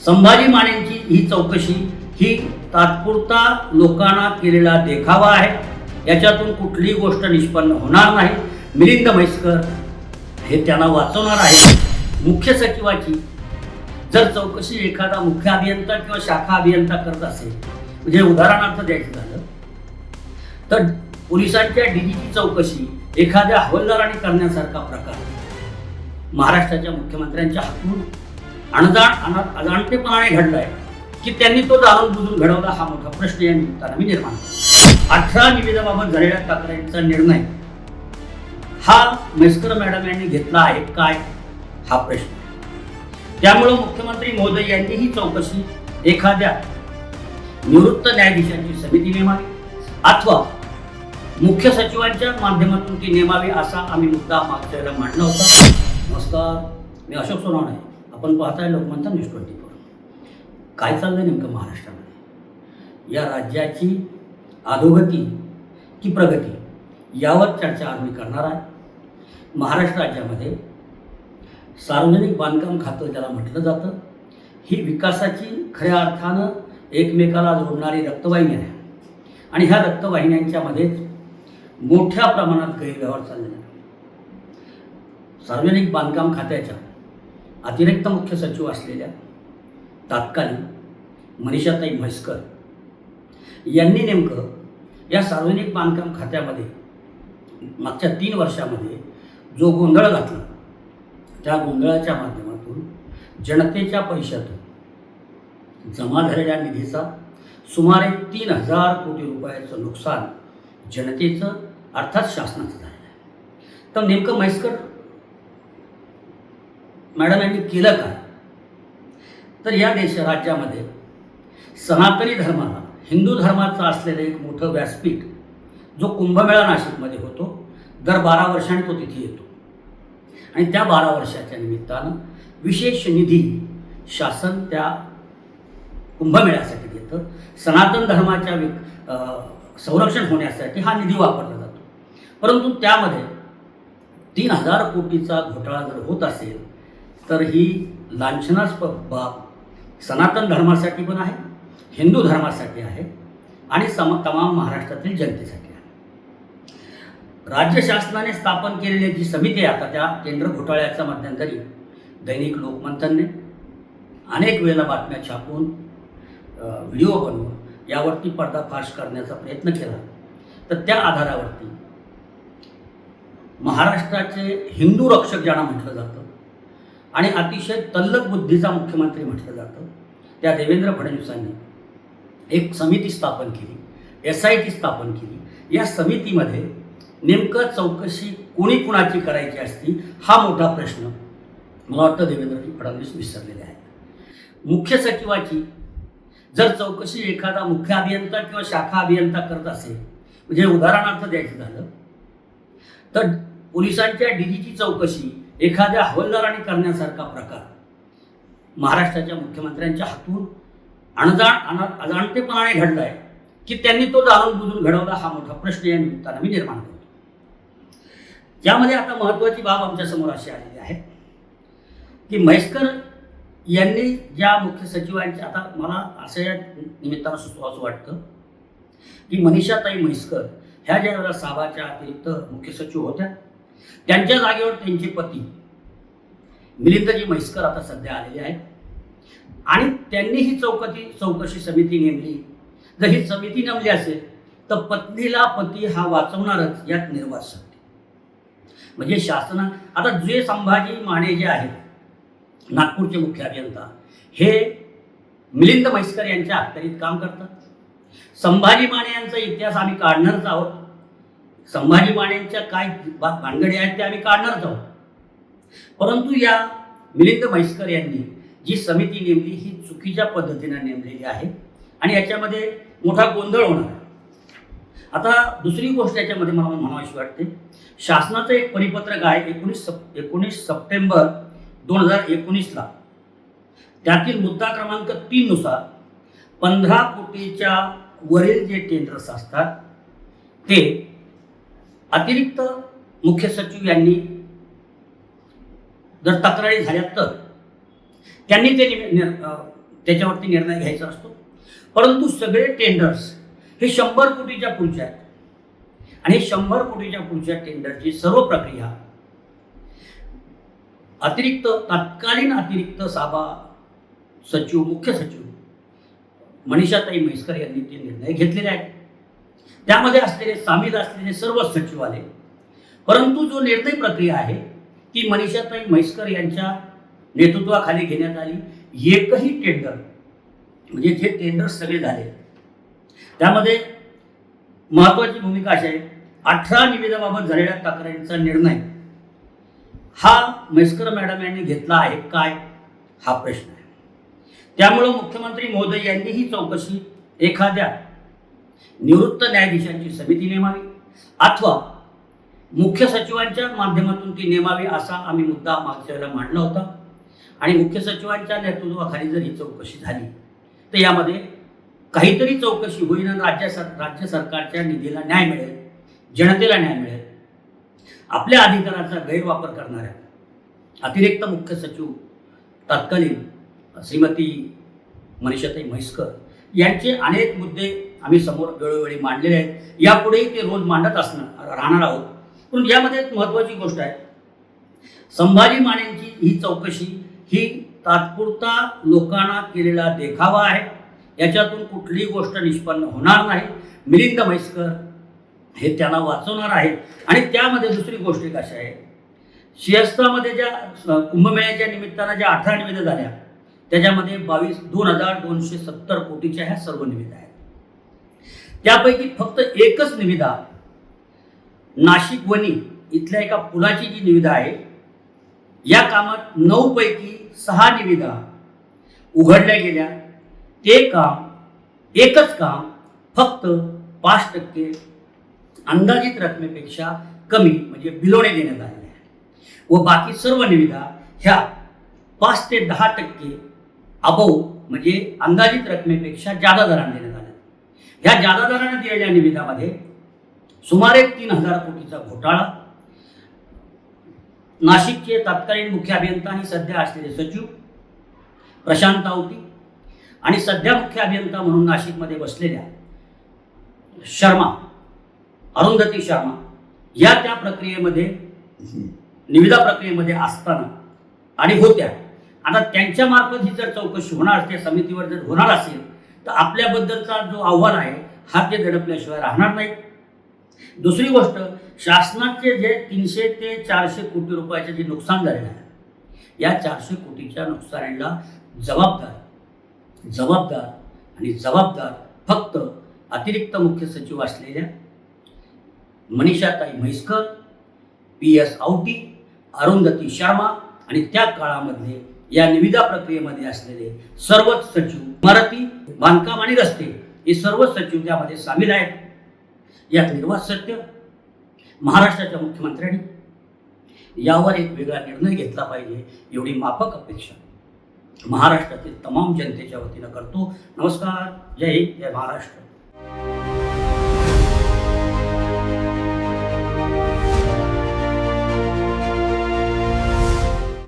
संभाजी मानेंची ही चौकशी ही तात्पुरता लोकांना केलेला देखावा आहे। याच्यातून कुठलीही गोष्ट निष्पन्न होणार नाही। मिलिंद म्हैसकर हे त्यांना वाचवणार आहे। मुख्य सचिवाची जर चौकशी एखादा मुख्य अभियंता किंवा शाखा अभियंता करत असेल, म्हणजे उदाहरणार्थ द्यायचं झालं तर पोलिसांच्या डीजीची चौकशी एखाद्या हवालदाराने करण्यासारखा प्रकार महाराष्ट्राच्या मुख्यमंत्र्यांच्या हातून अजाणतेपणाने घडलाय की त्यांनी तो जाणून बुजून घडवला, हा मोठा प्रश्न या निमित्तानं मी निर्माण करतो। 18 निवेदनाबाबत झालेल्या तक्रारींचा निर्णय हा म्हैसकर मॅडम यांनी घेतला आहे काय, हा प्रश्न। त्यामुळे मुख्यमंत्री महोदय यांनी ही चौकशी एखाद्या निवृत्त न्यायाधीशांची समिती नेमावी अथवा मुख्य सचिवांच्या माध्यमातून ती नेमावी, असा आम्ही मुद्दा मागच्या वेळेला मांडला होता। नमस्कार, मी अशोक सोनवणे, आपण पाहताय लोकमंथन न्यूज 24। काय चाललंय नेमकं महाराष्ट्रामध्ये, या राज्याची अधोगती की प्रगती यावर चर्चा आज मी करणार आहे। महाराष्ट्र राज्यामध्ये सार्वजनिक बांधकाम खातं ज्याला म्हटलं जातं, ही विकासाची खऱ्या अर्थानं एकमेकाला जोडणारी रक्तवाहिनी आहे आणि ह्या रक्तवाहिन्यांच्या मध्येच मोठ्या प्रमाणात गैरव्यवहार चाललेला आहे। सार्वजनिक बांधकाम खात्याच्या अतिरिक्त मुख्य सचिव असलेल्या तात्कालीन मनीषाताई म्हैसकर यांनी नेमकं या सार्वजनिक बांधकाम खात्यामध्ये मागच्या 3 वर्षामध्ये जो गोंधळ घातला, त्या गोंधळाच्या माध्यमातून जनतेच्या पैशातून जमा झालेल्या निधीचा सुमारे 3000 कोटी रुपयाचं नुकसान जनतेचं अर्थात शासनाचं झालेलं आहे। तर नेमकं म्हैसकर मॅडम यांनी केलं काय, तर या राज्यामध्ये सनातनी धर्माला, हिंदू धर्माचं असलेलं एक मोठं व्यासपीठ जो कुंभमेळा नाशिकमध्ये होतो, दर 12 वर्षांनी तो तिथे येतो आणि त्या 12 वर्षाच्या निमित्तानं विशेष निधी शासन त्या कुंभमेळ्यासाठी देतं। सनातन धर्माच्या संरक्षण होण्यासाठी हा निधी वापरला जातो, परंतु त्यामध्ये 3000 कोटीचा घोटाळा जर होत असेल तर ही लांछनास्पद बाब सनातन धर्मासाठी पण आहे, हिंदू धर्मासाठी आहे आणि तमाम महाराष्ट्रातील जनतेसाठी आहे। राज्य शासनाने स्थापन केलेली जी समिती आहे आता, त्या केंद्र घोटाळ्याच्या मध्यंतरी दैनिक लोकमंथनने अनेक वेळेला बातम्या छापून व्हिडिओ बनवून यावरती पर्दाफाश करण्याचा प्रयत्न केला, तर त्या आधारावरती महाराष्ट्राचे हिंदू रक्षक ज्यांना म्हटलं जातं आणि अतिशय तल्लख बुद्धीचा मुख्यमंत्री म्हटलं जातं, त्या देवेंद्र फडणवीसांनी एक समिती स्थापन केली, SIT स्थापन केली। या समितीमध्ये नेमकं चौकशी कोणी कुणाची करायची असती, हा मोठा प्रश्न मला वाटतं देवेंद्र फडणवीस विसरलेले आहेत। मुख्य सचिवाची जर चौकशी एखादा मुख्य अभियंता किंवा शाखा अभियंता करत असेल, म्हणजे उदाहरणार्थ द्यायचं झालं तर पोलिसांच्या डीजीची चौकशी एखाद्या हवालदाराने करण्यासारखा प्रकार महाराष्ट्राच्या मुख्यमंत्र्यांच्या हातून अजाणतेपणाने घडलाय की त्यांनी तो जाणून बुजून घडवला, हा मोठा प्रश्न या निमित्तानं मी निर्माण करतो। यामध्ये आता महत्त्वाची बाब आमच्या समोर अशी आलेली आहे की म्हैसकर यांनी ज्या मुख्य सचिवांच्या, आता मला असं या निमित्तानं सुचवावंसं वाटतं की मनीषाताई म्हैसकर ह्या ज्या वेळेला साभाच्या अतिरिक्त मुख्य सचिव होत्या, त्यांच्या जागेवर त्यांचे पती मिलिंदजी म्हैसकर आता सध्या आलेले आहेत आणि त्यांनी ही चौकशी समिती नेमली। जर ही समिती नेमली असेल तर पत्नीला पती हा वाचवणारच यात निर्वाद सत्य। म्हणजे शासना आता जे संभाजी माने जे आहेत नागपूरचे मुख्य अभियंता, हे मिलिंद म्हैसकर यांच्या अखत्यारीत काम करतात। संभाजी माने यांचा इतिहास आम्ही काढणारच आहोत, संभाजी मानेंच्या काय भानगडी आहेत ते आम्ही काढणारच आहोत, परंतु या मिलिंद म्हैसकर यांनी जी समिती नेमली ही चुकीच्या पद्धतीने नेमलेली आहे आणि याच्यामध्ये मोठा गोंधळ होणार आहे। आता दुसरी गोष्ट याच्यामध्ये मला म्हणावीशी वाटते, शासनाचं एक परिपत्रक आहे 19 सप्टेंबर 2019ला, त्यातील मुद्दा क्रमांक 3 नुसार 15 कोटीच्या वरील जे टेंडर्स असतात ते अतिरिक्त मुख्य सचिव यांनी जर तक्रारी झाल्या तर त्यांनी ते त्याच्यावरती निर्णय घ्यायचा असतो. परंतु सगळे टेंडर्स हे 100 कोटीच्या पुढच्या आहेत आणि 100 कोटीच्या पुढच्या टेंडरची सर्व प्रक्रिया तत्कालीन अतिरिक्त सचिव मुख्य सचिव मनीषाताई म्हैसकर यांनी ते निर्णय घेतलेले आहेत. त्यामध्ये सामील असलेले सर्व सचिव आले. परंतु जो निर्णय प्रक्रिया आहे ती मनीषाताई म्हैसकर यांच्या नेतृत्वाखाली घेण्यात आली. एकही टेंडर म्हणजे जे टेंडर सगळे झाले त्यामध्ये महत्त्वाची भूमिका अशी आहे, 18 निविदेबाबत झालेल्या तक्रारींचा निर्णय हा म्हैसकर मॅडम यांनी घेतला आहे काय, हा प्रश्न आहे. त्यामुळं मुख्यमंत्री महोदय यांनी ही चौकशी एखाद्या निवृत्त न्यायाधीशांची समिती नेमावी अथवा मुख्य सचिवांच्या माध्यमातून ती नेमावी असा आम्ही मुद्दा मागच्या वेळेला मांडला होता. आणि मुख्य सचिवांच्या नेतृत्वाखाली जर ही चौकशी झाली तर यामध्ये काहीतरी चौकशी होईल आणि राज्य सरकारच्या निधीला न्याय मिळेल, जनतेला न्याय मिळेल. आपल्या अधिकाराचा गैरवापर करणाऱ्या अतिरिक्त मुख्य सचिव तत्कालीन श्रीमती मनीषाताई म्हैसकर यांचे अनेक मुद्दे आम्ही समोर वेळोवेळी मांडलेले आहेत. यापुढेही ते रोज मांडत राहणार आहोत. पण यामध्ये एक महत्त्वाची गोष्ट आहे, संभाजी मानेंची ही चौकशी ही तात्पुरता लोकांना केलेला देखावा आहे. याच्यातून कुठलीही गोष्ट निष्पन्न होणार नाही. मिलिंद म्हैसकर हे त्यांना वाचवणार आहेत. आणि त्यामध्ये दुसरी गोष्ट एक अशी आहे, सिंहस्थामध्ये ज्या कुंभमेळ्याच्या निमित्तानं ज्या 18 निविदा झाल्या त्याच्यामध्ये 2,270 कोटीच्या ह्या सर्व निविदा आहेत. त्यापैकी फक्त एकच निविदा नाशिक वणी इथल्या एका पुलाची जी निविदा आहे, या कामात 9 पैकी 6 निविदा उघडल्या गेल्या. ते काम एकच काम फक्त 5% अंदाजित रकमेपेक्षा कमी म्हणजे बिलोने देण्यात आलेले आहे व बाकी सर्व निविदा ह्या 5 ते 10% अबव म्हणजे अंदाजित रकमेपेक्षा जादा दराने देण्यात आल्या. ह्या जादा दराने दिलेल्या निविदामध्ये सुमारे 3,000 कोटीचा घोटाळा. नाशिकचे तत्कालीन मुख्य अभियंता आणि सध्या असलेले सचिव प्रशांत आवटी आणि सध्या मुख्य अभियंता म्हणून नाशिकमध्ये बसलेल्या अरुंधती शर्मा या त्या प्रक्रियेमध्ये निविदा प्रक्रियेमध्ये असताना आणि होत्या. आता त्यांच्या मार्फत ही जर चौकशी होणार, त्या समितीवर जर होणार असेल तर आपल्याबद्दलचा जो अहवाल आहे हा ते दडपल्याशिवाय राहणार नाही. दुसरी गोष्ट, शासनाचे जे 300 ते 400 कोटी रुपयाचे जे नुकसान झालेलं आहे, या 400 कोटीच्या नुकसानीला जबाबदार फक्त अतिरिक्त मुख्य सचिव असलेल्या मनीषाताई म्हैसकर, PS आवटी, अरुंधती शर्मा आणि त्या काळामधले या निविदा प्रक्रियेमध्ये असलेले सर्वच सचिव, इमारती, बांधकाम आणि रस्ते हे सर्व सचिव त्यामध्ये सामील आहेत. यात निर्वात सत्य महाराष्ट्राच्या मुख्यमंत्र्यांनी यावर एक वेगळा निर्णय घेतला पाहिजे एवढी माफक अपेक्षा महाराष्ट्रातील तमाम जनतेच्या वतीनं करतो. नमस्कार. जय हिंद, जय महाराष्ट्र.